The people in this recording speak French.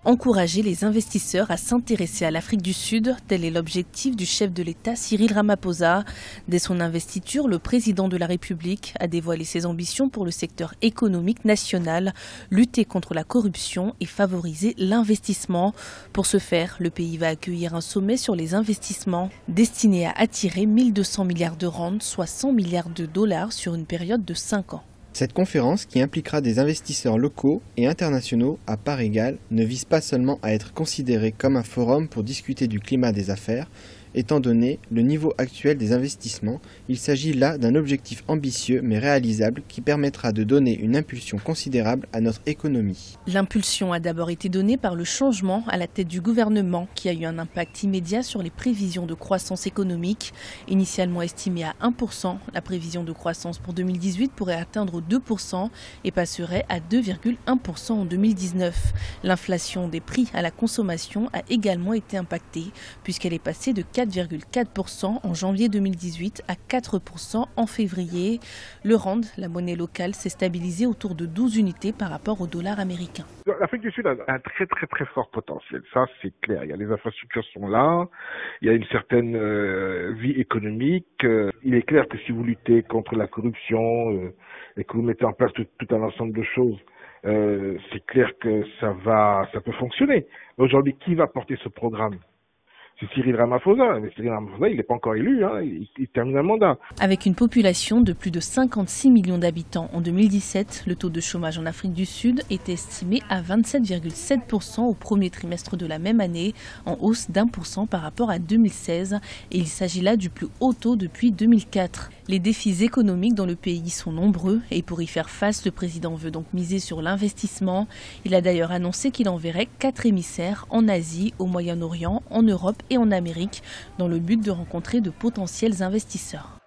Encourager les investisseurs à s'intéresser à l'Afrique du Sud, tel est l'objectif du chef de l'État Cyril Ramaphosa. Dès son investiture, le président de la République a dévoilé ses ambitions pour le secteur économique national, lutter contre la corruption et favoriser l'investissement. Pour ce faire, le pays va accueillir un sommet sur les investissements destiné à attirer 1200 milliards de rand, soit 100 milliards de dollars sur une période de 5 ans. Cette conférence, qui impliquera des investisseurs locaux et internationaux à part égale, ne vise pas seulement à être considérée comme un forum pour discuter du climat des affaires. Étant donné le niveau actuel des investissements, il s'agit là d'un objectif ambitieux mais réalisable qui permettra de donner une impulsion considérable à notre économie. L'impulsion a d'abord été donnée par le changement à la tête du gouvernement qui a eu un impact immédiat sur les prévisions de croissance économique. Initialement estimée à 1%, la prévision de croissance pour 2018 pourrait atteindre 2% et passerait à 2,1% en 2019. L'inflation des prix à la consommation a également été impactée puisqu'elle est passée de 4,4% en janvier 2018 à 4% en février. Le rand, la monnaie locale, s'est stabilisée autour de 12 unités par rapport au dollar américain. L'Afrique du Sud a un très fort potentiel, ça c'est clair. Il y a les infrastructures sont là, il y a une certaine vie économique. Il est clair que si vous luttez contre la corruption et que vous mettez en place tout un ensemble de choses, c'est clair que ça peut fonctionner. Aujourd'hui, qui va porter ce programme ? C'est Cyril Ramaphosa. Mais Cyril Ramaphosa, il n'est pas encore élu, il termine un mandat. Avec une population de plus de 56 millions d'habitants en 2017, le taux de chômage en Afrique du Sud était estimé à 27,7% au premier trimestre de la même année, en hausse d'1% par rapport à 2016. Et il s'agit là du plus haut taux depuis 2004. Les défis économiques dans le pays sont nombreux et pour y faire face, le président veut donc miser sur l'investissement. Il a d'ailleurs annoncé qu'il enverrait 4 émissaires en Asie, au Moyen-Orient, en Europe et en Amérique, dans le but de rencontrer de potentiels investisseurs.